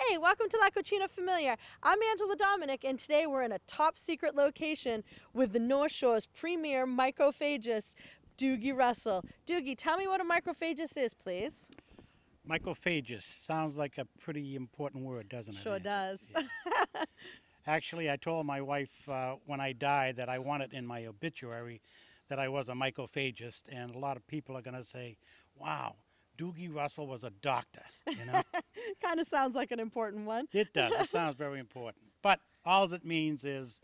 Hey, welcome to La Cucina Famiglia. I'm Angela Dominic, and today we're in a top secret location with the North Shore's premier microphagist, Doogie Russell. Doogie, tell me what a microphagist is, please. Microphagist sounds like a pretty important word, doesn't it? Sure does. Yeah. Actually, I told my wife when I died that I wanted in my obituary that I was a microphagist, and a lot of people are going to say, wow, Doogie Russell was a doctor, you know? Kind of sounds like an important one. It does. It sounds very important. But all it means is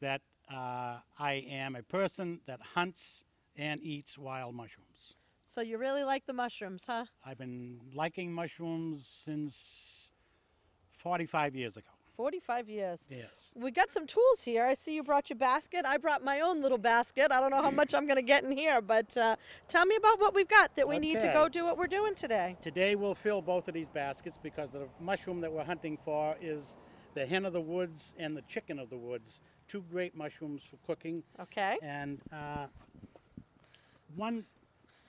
that I am a person that hunts and eats wild mushrooms. So you really like the mushrooms, huh? I've been liking mushrooms since 45 years ago. 45 years. Yes. We got some tools here. I see you brought your basket. I brought my own little basket. I don't know how much I'm going to get in here, but tell me about what we've got that we need to go do what we're doing today. Today we'll fill both of these baskets because the mushroom that we're hunting for is the hen of the woods and the chicken of the woods. Two great mushrooms for cooking. Okay. And one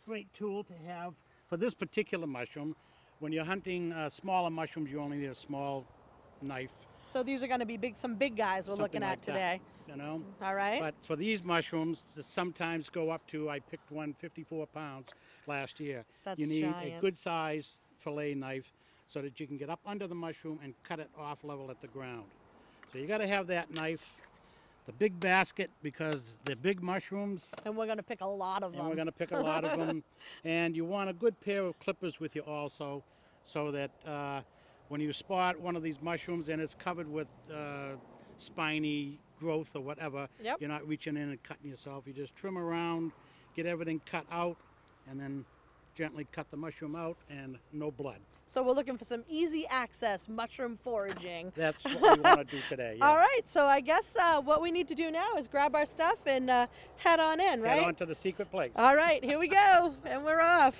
great tool to have for this particular mushroom, when you're hunting smaller mushrooms, you only need a small knife. So these are going to be some big guys we're looking at today. You know? All right. But for these mushrooms, they sometimes go up to, I picked one 54 pounds last year. That's you need giant. a good size fillet knife so that you can get up under the mushroom and cut it off level at the ground. So you got to have that knife, the big basket because they're big mushrooms. And we're going to pick a lot of them. And we're going to pick a lot of them. And you want a good pair of clippers with you also so that when you spot one of these mushrooms and it's covered with spiny growth or whatever, Yep. You're not reaching in and cutting yourself. You just trim around, get everything cut out, and then gently cut the mushroom out and no blood. So we're looking for some easy access mushroom foraging. That's what we want to do today. Yeah. All right, so I guess what we need to do now is grab our stuff and head on in, right? Head on to the secret place. All right, here we go, and we're off.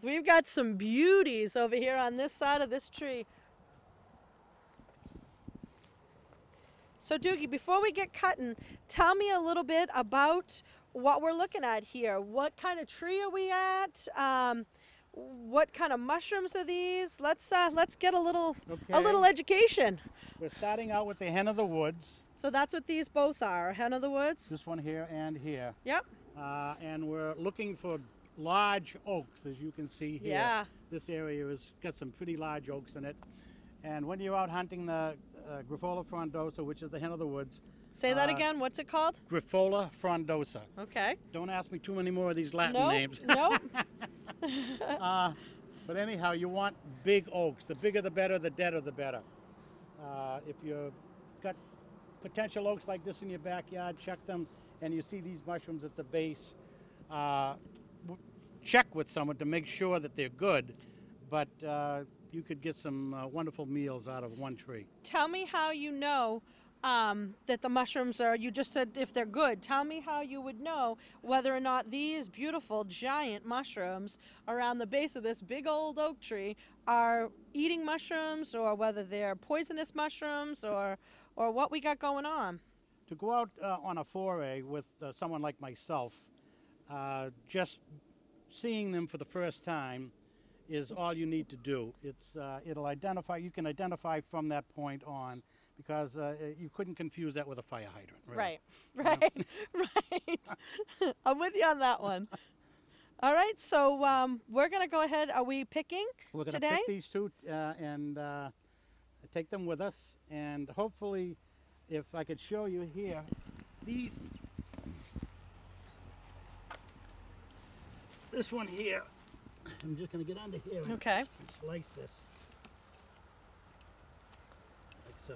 We've got some beauties over here on this side of this tree. So Doogie, before we get cutting, tell me a little bit about what we're looking at here. What kind of tree are we at? What kind of mushrooms are these? Let's get a little education. We're starting out with the hen of the woods. So that's what these both are, hen of the woods? This one here and here. Yep. And we're looking for large oaks, as you can see here. Yeah. This area has got some pretty large oaks in it. And when you're out hunting the Grifola frondosa, which is the hen of the woods. Say that again, what's it called? Grifola frondosa. Okay. Don't ask me too many more of these Latin names. Nope. But anyhow, you want big oaks. The bigger the better, the deader the better. If you've got potential oaks like this in your backyard, check them, and you see these mushrooms at the base, check with someone to make sure that they're good, but you could get some wonderful meals out of one tree. Tell me how you know that the mushrooms are, you just said if they're good. Tell me how you would know whether or not these beautiful giant mushrooms around the base of this big old oak tree are eating mushrooms or whether they're poisonous mushrooms or what we got going on. To go out on a foray with someone like myself, just seeing them for the first time is all you need to do. It'll identify, you can identify from that point on because you couldn't confuse that with a fire hydrant. Really. Right, right. I'm with you on that one. All right, so we're going to go ahead. Are we picking today? We're going to pick these two and take them with us, and hopefully, if I could show you here, this one here, I'm just going to get under here and slice this, like so.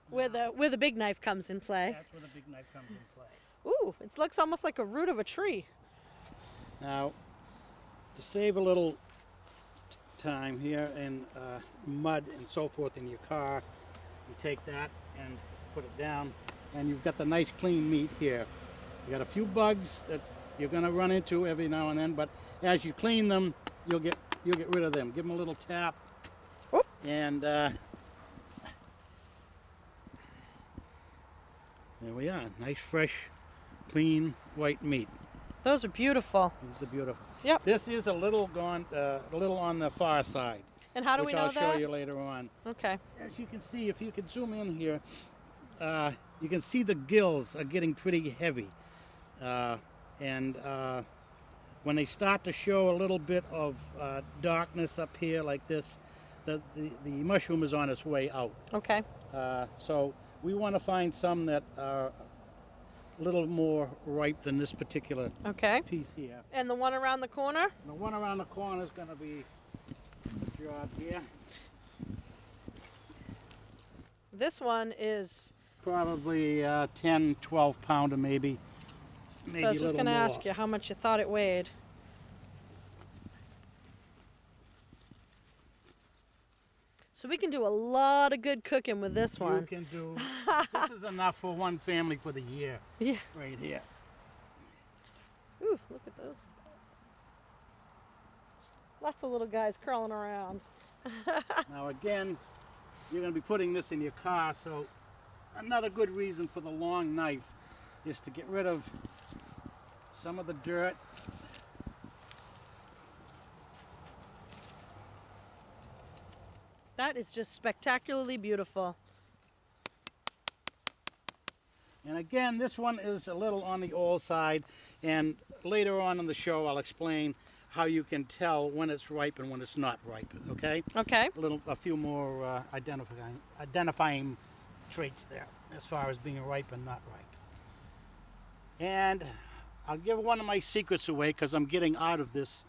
Where the big knife comes in play. That's where the big knife comes in play. Ooh, it looks almost like a root of a tree. Now, to save a little time here and mud and so forth in your car, you take that and put it down, and you've got the nice clean meat here. You got a few bugs that you're going to run into every now and then, but as you clean them, you'll get rid of them. Give them a little tap, Whoop. and there we are. Nice, fresh, clean white meat. Those are beautiful. These are beautiful. Yep. This is a little on the far side. And how do we which know I'll that? show you later on. Okay. As you can see, if you can zoom in here, you can see the gills are getting pretty heavy. And when they start to show a little bit of darkness up here like this, the mushroom is on its way out. Okay. So we want to find some that are a little more ripe than this particular piece here. And the one around the corner? The one around the corner is going to be the job here. This one is... Probably 10, 12 pounder maybe. Maybe so I was just going to more. ask you how much you thought it weighed. So we can do a lot of good cooking with this one. You can do. This is enough for one family for the year. Yeah. Right here. Ooh, look at those. Lots of little guys crawling around. Now again, you're going to be putting this in your car, so another good reason for the long knife is to get rid of some of the dirt. That is just spectacularly beautiful. And again, this one is a little on the old side, and later on in the show I'll explain how you can tell when it's ripe and when it's not ripe, okay? Okay. A few more identifying traits there as far as being ripe and not ripe. And I'll give one of my secrets away because I'm getting out of this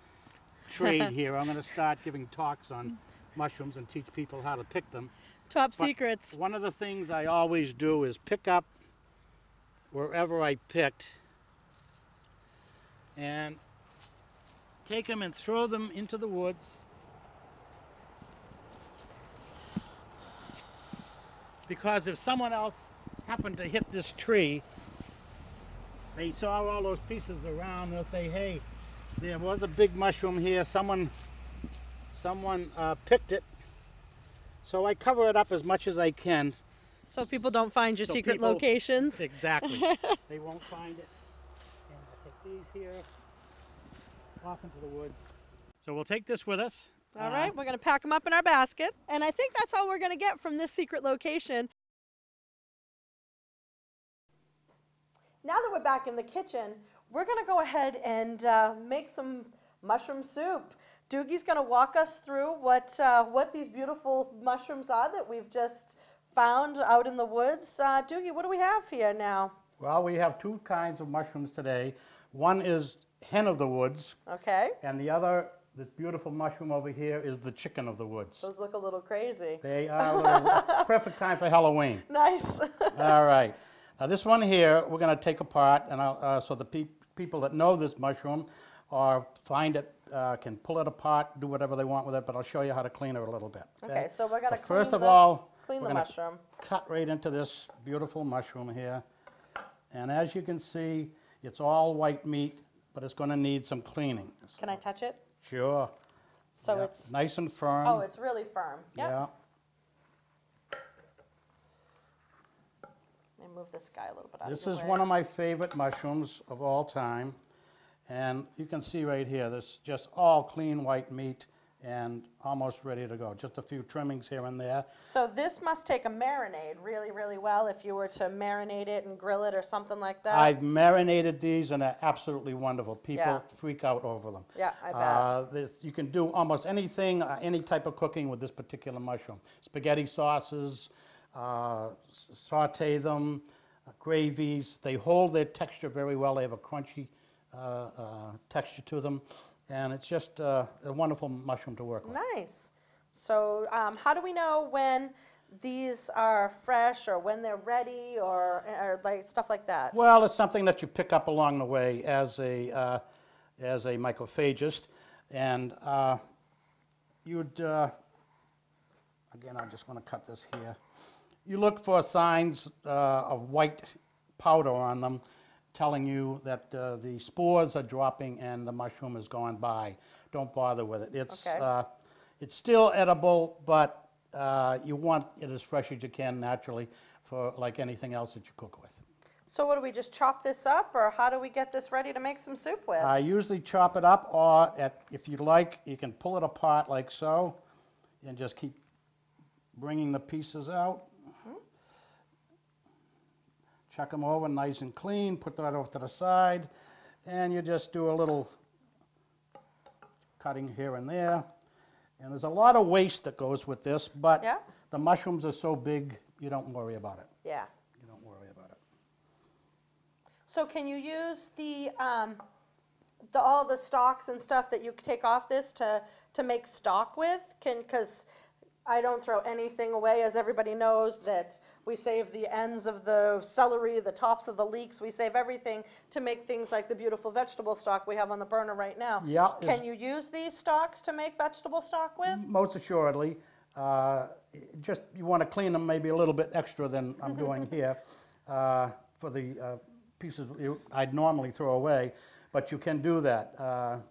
trade here. I'm going to start giving talks on mushrooms and teach people how to pick them. Top But secrets. one of the things I always do is pick up wherever I picked and take them and throw them into the woods. Because if someone else happened to hit this tree, they saw all those pieces around, they'll say, hey, there was a big mushroom here, someone picked it. So I cover it up as much as I can. So people don't find your secret locations. Exactly. They won't find it. And I take these here off into the woods. So we'll take this with us. All right, we're going to pack them up in our basket. And I think that's all we're going to get from this secret location. Now that we're back in the kitchen, we're going to go ahead and make some mushroom soup. Doogie's going to walk us through what these beautiful mushrooms are that we've just found out in the woods. Doogie, what do we have here now? Well, we have two kinds of mushrooms today. One is hen of the woods. Okay. And the other, this beautiful mushroom over here, is the chicken of the woods. Those look a little crazy. They are perfect time for Halloween. Nice. All right. Now this one here, we're going to take apart, and so the people that know this mushroom or find it can pull it apart, do whatever they want with it, but I'll show you how to clean it a little bit. Okay, so we're going to first of all, clean the we're gonna mushroom. cut right into this beautiful mushroom here. And as you can see, it's all white meat, but it's going to need some cleaning. Can I touch it? Sure. So Yeah, it's nice and firm. Oh, it's really firm. Yep. Yeah. Let me move this guy a little bit out This of your is way. one of my favorite mushrooms of all time. And you can see right here, this is just all clean white meat and almost ready to go. Just a few trimmings here and there. So this must take a marinade really, really well if you were to marinate it and grill it or something like that. I've marinated these and they're absolutely wonderful. People Yeah. freak out over them. Yeah, I bet. You can do almost anything, any type of cooking with this particular mushroom. Spaghetti sauces, saute them, gravies. They hold their texture very well. They have a crunchy texture to them. And it's just a wonderful mushroom to work with. Nice. So how do we know when these are fresh or when they're ready or like stuff like that? Well, it's something that you pick up along the way as a mycophagist. And you'd, again, I just want to cut this here. You look for signs of white powder on them telling you that the spores are dropping and the mushroom is gone by. Don't bother with it. Okay. It's still edible, but you want it as fresh as you can naturally for like anything else that you cook with. So what do we just chop this up, or how do we get this ready to make some soup with? I usually chop it up, or if you like, you can pull it apart like so and just keep bringing the pieces out. Chuck them over nice and clean, put that off to the side, and you just do a little cutting here and there. And there's a lot of waste that goes with this, but Yeah. the mushrooms are so big, you don't worry about it. Yeah. You don't worry about it. So can you use all the stalks and stuff that you take off this to make stock with? Because I don't throw anything away, as everybody knows that we save the ends of the celery, the tops of the leeks, we save everything to make things like the beautiful vegetable stock we have on the burner right now. Yeah. Can you use these stalks to make vegetable stock with? Most assuredly. Just you want to clean them maybe a little bit extra than I'm doing here for the pieces I'd normally throw away, but you can do that.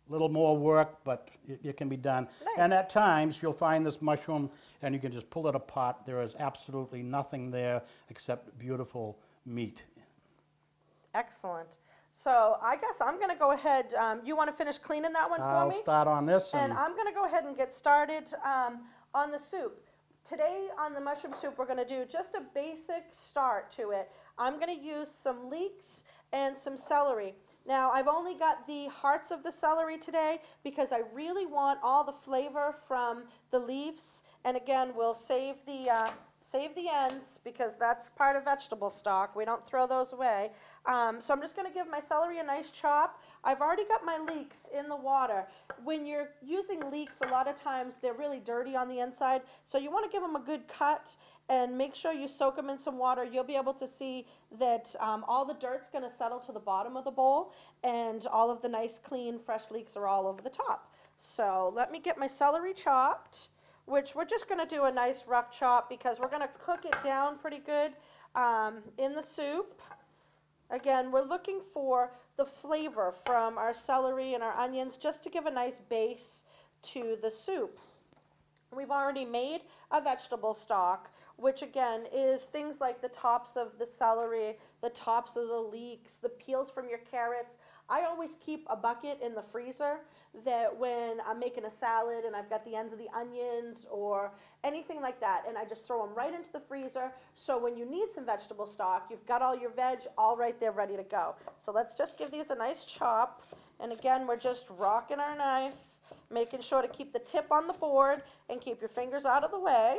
Little more work, but it can be done. Nice. And at times you'll find this mushroom and you can just pull it apart. There is absolutely nothing there except beautiful meat. Excellent. So I guess I'm going to go ahead. You want to finish cleaning that one for me? I'll start on this. And I'm going to go ahead and get started on the soup. Today on the mushroom soup, we're going to do just a basic start to it. I'm going to use some leeks and some celery. Now, I've only got the hearts of the celery today because I really want all the flavor from the leaves. And again, we'll save the ends because that's part of vegetable stock. We don't throw those away. So I'm just going to give my celery a nice chop. I've already got my leeks in the water. When you're using leeks, a lot of times they're really dirty on the inside. So you want to give them a good cut and make sure you soak them in some water. You'll be able to see that all the dirt's going to settle to the bottom of the bowl and all of the nice, clean, fresh leeks are all over the top. So let me get my celery chopped, which we're just going to do a nice rough chop because we're going to cook it down pretty good in the soup. Again, we're looking for the flavor from our celery and our onions just to give a nice base to the soup. We've already made a vegetable stock, which again is things like the tops of the celery, the tops of the leeks, the peels from your carrots. I always keep a bucket in the freezer that when I'm making a salad and I've got the ends of the onions or anything like that, and I just throw them right into the freezer. So when you need some vegetable stock, you've got all your veg all right there ready to go. So let's just give these a nice chop. And again, we're just rocking our knife, making sure to keep the tip on the board and keep your fingers out of the way.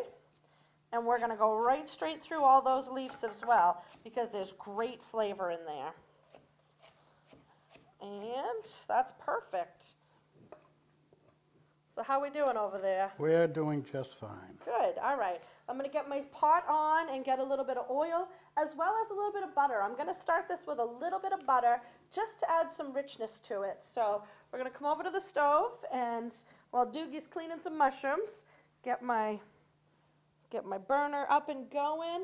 And we're going to go right straight through all those leaves as well because there's great flavor in there. And that's perfect. So how are we doing over there? We're doing just fine. Good. All right. I'm going to get my pot on and get a little bit of oil as well as a little bit of butter. I'm going to start this with a little bit of butter just to add some richness to it. So we're going to come over to the stove and while Doogie's cleaning some mushrooms, get my burner up and going,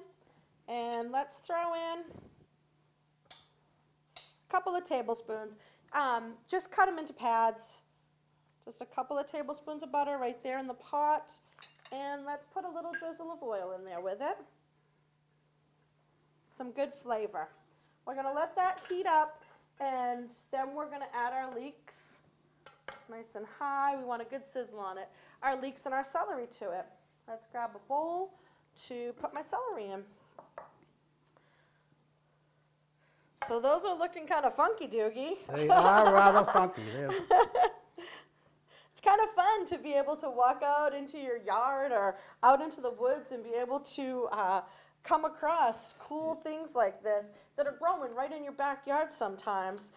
and let's throw in a couple of tablespoons. Just cut them into pads. Just a couple of tablespoons of butter right there in the pot, and let's put a little drizzle of oil in there with it. Some good flavor. We're going to let that heat up, and then we're going to add our leeks. Nice and high. We want a good sizzle on it. Our leeks and our celery to it. Let's grab a bowl to put my celery in. So those are looking kind of funky, Doogie. They are rather funky. It's kind of fun to be able to walk out into your yard or out into the woods and be able to come across cool things like this that are growing right in your backyard sometimes.